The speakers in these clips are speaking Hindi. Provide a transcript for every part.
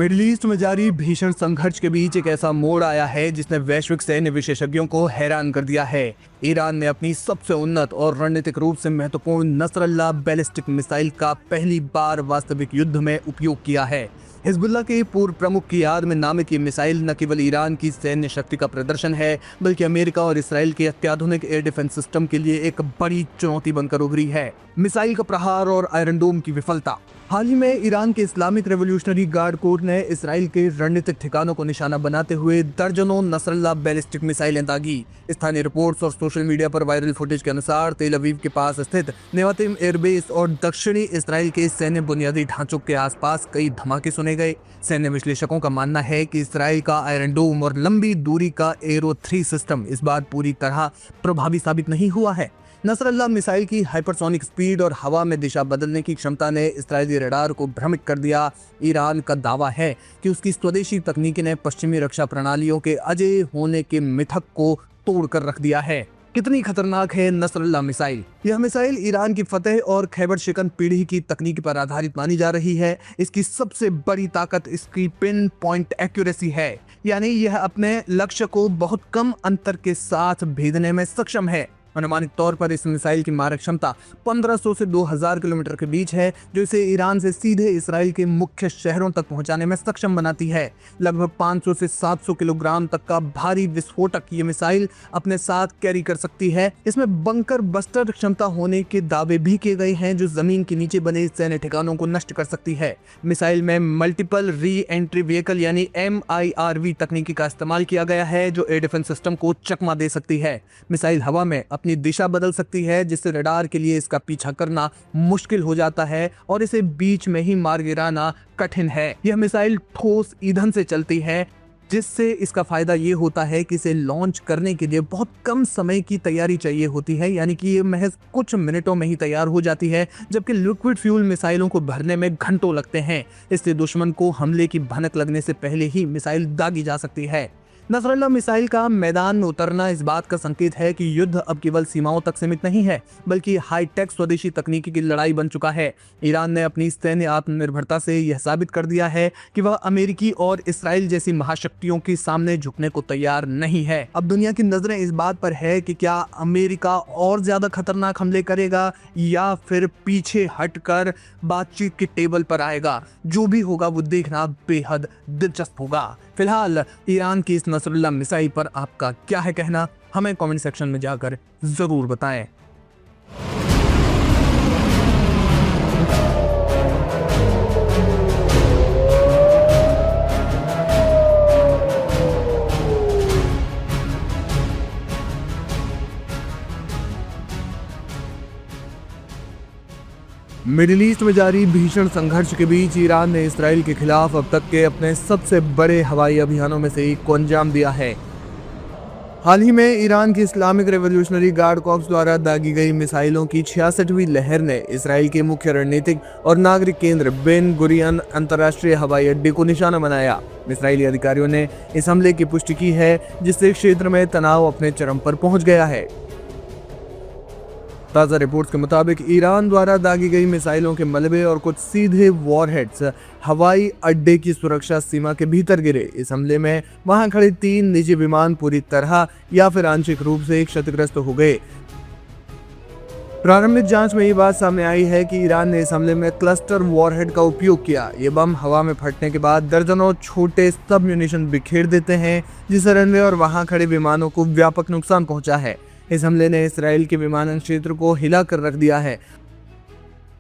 मिडिल ईस्ट में जारी भीषण संघर्ष के बीच एक ऐसा मोड़ आया है जिसने वैश्विक सैन्य विशेषज्ञों को हैरान कर दिया है। ईरान ने अपनी सबसे उन्नत और रणनीतिक रूप से महत्वपूर्ण नसरल्ला बैलिस्टिक मिसाइल का पहली बार वास्तविक युद्ध में उपयोग किया है। हिजबुल्लाह के पूर्व प्रमुख की याद में नामित ये मिसाइल न केवल ईरान की सैन्य शक्ति का प्रदर्शन है, बल्कि अमेरिका और इसराइल के अत्याधुनिक एयर डिफेंस सिस्टम के लिए एक बड़ी चुनौती बनकर उभरी है। मिसाइल का प्रहार और आयरन डोम की विफलता। हाल ही में ईरान के इस्लामिक रेवोल्यूशनरी गार्ड कोर ने इसराइल के रणनीतिक ठिकानों को निशाना बनाते हुए दर्जनों नसरल्ला बैलिस्टिक मिसाइलें दागी। स्थानीय रिपोर्ट्स और सोशल मीडिया पर वायरल फुटेज के अनुसार तेल अवीव के पास स्थित नेवातिम एयरबेस और दक्षिणी इसराइल के सैन्य बुनियादी ढांचों के आसपास कई धमाके सुने गए। सैन्य विश्लेषकों का मानना है कि इसराइल का आयरन डोम और लंबी दूरी का एरो 3 सिस्टम इस बार पूरी तरह प्रभावी साबित नहीं हुआ है। नसरल्ला मिसाइल की हाइपरसोनिक स्पीड और हवा में दिशा बदलने की क्षमता ने इस्राएली रडार को भ्रमित कर दिया। ईरान का दावा है कि उसकी स्वदेशी तकनीकी ने पश्चिमी रक्षा प्रणालियों के अजेय होने के मिथक को तोड़कर रख दिया है। कितनी खतरनाक है नसरल्ला मिसाइल? यह मिसाइल ईरान की फतेह और खैबर शिकन पीढ़ी की तकनीक पर आधारित मानी जा रही है। इसकी सबसे बड़ी ताकत इसकी पिन पॉइंट एक्यूरेसी है, यानी यह अपने लक्ष्य को बहुत कम अंतर के साथ भेदने में सक्षम है। अनुमानित तौर पर इस मिसाइल की मारक क्षमता 1500 से 2000 किलोमीटर के बीच है, जो इसे ईरान से सीधे इसराइल के मुख्य शहरों तक पहुंचाने में सक्षम बनाती है। लगभग 500 से 700 किलोग्राम तक का भारी विस्फोटक ये मिसाइल अपने साथ कैरी कर सकती है। इसमें बंकर बस्टर क्षमता होने के दावे भी किए गए हैं, जो जमीन के नीचे बने सैन्य ठिकानों को नष्ट कर सकती है। मिसाइल में मल्टीपल री एंट्री व्हीकल यानी MIRV तकनीकी का इस्तेमाल किया गया है, जो एयर डिफेंस सिस्टम को चकमा दे सकती है। मिसाइल हवा में अपनी दिशा बदल सकती है, जिससे रडार के लिए इसका पीछा करना मुश्किल हो जाता है और इसे बीच में ही मार गिराना कठिन है। यह मिसाइल ठोस ईंधन से चलती है, जिससे इसका फायदा ये होता है कि इसे लॉन्च करने के लिए बहुत कम समय की तैयारी चाहिए होती है, यानी कि ये महज कुछ मिनटों में ही तैयार हो जाती है, जबकि लिक्विड फ्यूल मिसाइलों को भरने में घंटों लगते हैं। इससे दुश्मन को हमले की भनक लगने से पहले ही मिसाइल दागी जा सकती है। नसरल्ला मिसाइल का मैदान में उतरना इस बात का संकेत है कि युद्ध अब केवल सीमाओं तक सीमित नहीं है, बल्कि हाईटेक स्वदेशी तकनीकी की लड़ाई बन चुका है। ईरान ने अपनी सैन्य आत्मनिर्भरता से यह साबित कर दिया है कि वह अमेरिकी और इसराइल जैसी महाशक्तियों के सामने झुकने को तैयार नहीं है। अब दुनिया की नजरें इस बात पर है कि क्या अमेरिका और ज्यादा खतरनाक हमले करेगा या फिर पीछे हटकर बातचीत के टेबल पर आएगा। जो भी होगा वो देखना बेहद दिलचस्प होगा। फिलहाल ईरान की इस नसरल्ला मिसाइल पर आपका क्या है कहना, हमें कमेंट सेक्शन में जाकर जरूर बताएं। मिडिल ईस्ट में जारी भीषण संघर्ष के बीच ईरान ने इसराइल के खिलाफ अब तक के अपने सबसे बड़े हवाई अभियानों में से एक को अंजाम दिया है। हाल ही में ईरान की इस्लामिक रेवोल्यूशनरी गार्ड कॉर्प्स द्वारा दागी गई मिसाइलों की 66वीं लहर ने इसराइल के मुख्य रणनीतिक और नागरिक केंद्र बेन गुरियन अंतर्राष्ट्रीय हवाई अड्डे को निशाना बनाया। इसराइली अधिकारियों ने इस हमले की पुष्टि की है, जिससे क्षेत्र में तनाव अपने चरम पर पहुंच गया है। ताज़ा रिपोर्ट्स के मुताबिक ईरान द्वारा दागी गई मिसाइलों के मलबे और कुछ सीधे वॉरहेड्स हवाई अड्डे की सुरक्षा सीमा के भीतर गिरे। इस हमले में वहां खड़े 3 निजी विमान पूरी तरह या फिर आंशिक रूप से क्षतिग्रस्त हो गए। प्रारंभिक जांच में ये बात सामने आई है कि ईरान ने इस हमले में क्लस्टर वॉरहेड का उपयोग किया। ये बम हवा में फटने के बाद दर्जनों छोटे सब म्यूनिशन बिखेर देते हैं, जिससे रनवे और वहां खड़े विमानों को व्यापक नुकसान पहुंचा है। इस हमले ने इसराइल के विमानन क्षेत्र को हिला कर रख दिया है।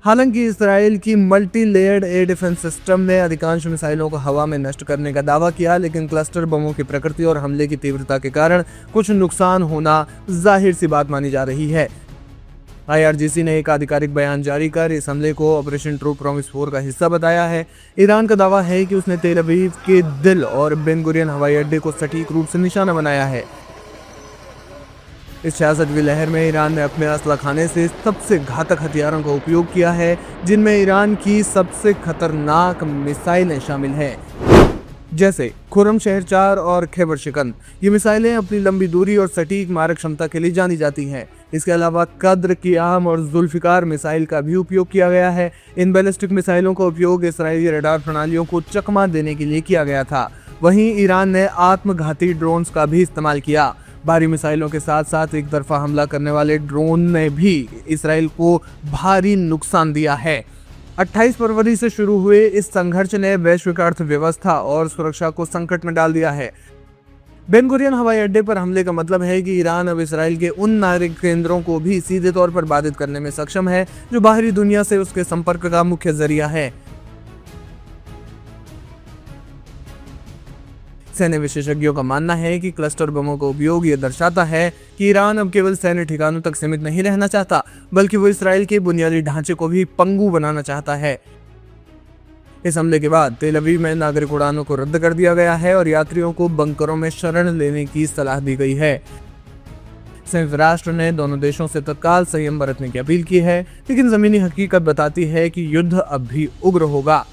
हालांकि इसराइल की multi layered air defence system ने अधिकांश मिसाइलों को हवा में नष्ट करने का दावा किया, लेकिन क्लस्टर बमों की प्रकृति और हमले की तीव्रता के कारण कुछ नुकसान होना जाहिर सी बात मानी जा रही है। IRGC ने एक आधिकारिक बयान जारी कर इस हमले को ऑपरेशन ट्रू प्रॉमिस 4 का हिस्सा बताया है। ईरान का दावा है कि उसने तेल अवीव के दिल और बेन गुरियन हवाई अड्डे को सटीक रूप से निशाना बनाया है। इस 66वीं लहर में ईरान ने अपने असला खाने से सबसे घातक हथियारों का उपयोग किया है, जिनमें ईरान की सबसे खतरनाक मिसाइलें शामिल हैं। जैसे खुर्रम शहर 4 और खैबर शिकन। ये मिसाइलें अपनी लंबी दूरी और सटीक मारक क्षमता के लिए जानी जाती हैं। इसके अलावा कद्र, क़ियाम और जुल्फ़िकार मिसाइल का भी उपयोग किया गया है। इन बैलिस्टिक मिसाइलों का उपयोग इसराइली रडार प्रणालियों को चकमा देने के लिए किया गया था। वहीं ईरान ने आत्मघाती ड्रोन्स का भी इस्तेमाल किया। भारी मिसाइलों के साथ साथ एक तरफा हमला करने वाले ड्रोन ने भी इसराइल को भारी नुकसान दिया है। 28 फरवरी से शुरू हुए इस संघर्ष ने वैश्विक अर्थव्यवस्था और सुरक्षा को संकट में डाल दिया है। बेन गुरियन हवाई अड्डे पर हमले का मतलब है कि ईरान अब इसराइल के उन नागरिक केंद्रों को भी सीधे तौर पर बाधित करने में सक्षम है जो बाहरी दुनिया से उसके संपर्क का मुख्य जरिया है। सैन्य विशेषज्ञों का मानना है कि क्लस्टर बमों का उपयोग ये दर्शाता है कि ईरान अब केवल सैन्य ठिकानों तक सीमित नहीं रहना चाहता, बल्कि वो इसराइल के बुनियादी ढांचे को भी पंगु बनाना चाहता है। इस हमले के बाद तेल अवीव में नागरिक उड़ानों को रद्द कर दिया गया है और यात्रियों को बंकरों में शरण लेने की सलाह दी गई है। संयुक्त राष्ट्र ने दोनों देशों से तत्काल संयम बरतने की अपील की है, लेकिन जमीनी हकीकत बताती है कि युद्ध अब भी उग्र होगा।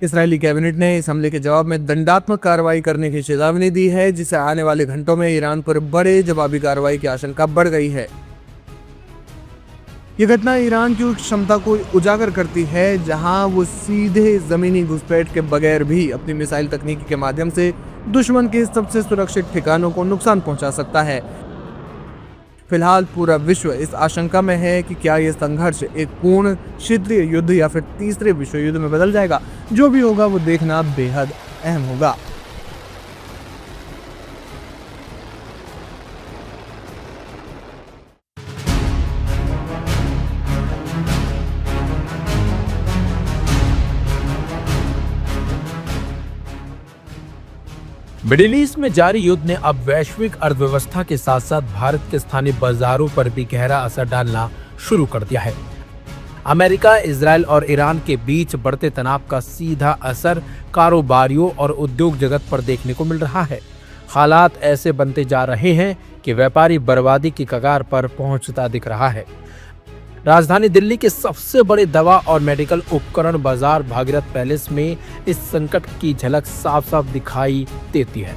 इसराइली कैबिनेट ने इस हमले के जवाब में दंडात्मक कार्रवाई करने की चेतावनी दी है, जिससे आने वाले घंटों में ईरान पर बड़े जवाबी कार्रवाई की आशंका बढ़ गई है। ये घटना ईरान की उस क्षमता को उजागर करती है जहां वो सीधे जमीनी घुसपैठ के बगैर भी अपनी मिसाइल तकनीकी के माध्यम से दुश्मन के सबसे सुरक्षित ठिकानों को नुकसान पहुंचा सकता है। फिलहाल पूरा विश्व इस आशंका में है कि क्या यह संघर्ष एक पूर्ण क्षेत्रीय युद्ध या फिर तीसरे विश्व युद्ध में बदल जाएगा। जो भी होगा वो देखना बेहद अहम होगा। मिडिल ईस्ट में जारी युद्ध ने अब वैश्विक अर्थव्यवस्था के साथ साथ भारत के स्थानीय बाजारों पर भी गहरा असर डालना शुरू कर दिया है। अमेरिका, इजराइल और ईरान के बीच बढ़ते तनाव का सीधा असर कारोबारियों और उद्योग जगत पर देखने को मिल रहा है। हालात ऐसे बनते जा रहे हैं कि व्यापारी बर्बादी की कगार पर पहुंचता दिख रहा है। राजधानी दिल्ली के सबसे बड़े दवा और मेडिकल उपकरण बाजार भागीरथ पैलेस में इस संकट की झलक साफ साफ दिखाई देती है।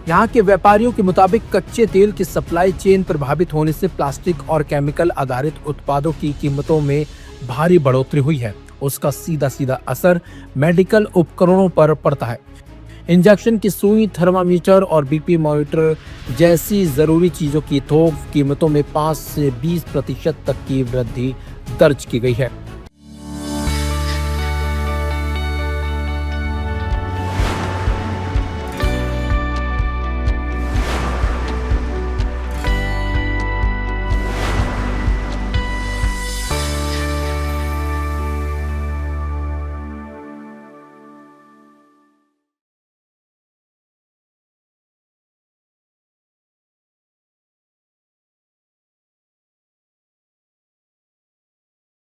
यहाँ के व्यापारियों के मुताबिक कच्चे तेल की सप्लाई चेन प्रभावित होने से प्लास्टिक और केमिकल आधारित उत्पादों की कीमतों में भारी बढ़ोतरी हुई है। उसका सीधा सीधा असर मेडिकल उपकरणों पर पड़ता है। इंजेक्शन की सुई, थर्मामीटर और बीपी मॉनिटर जैसी जरूरी चीजों की थोक कीमतों में 5 से 20% तक की वृद्धि दर्ज की गई है।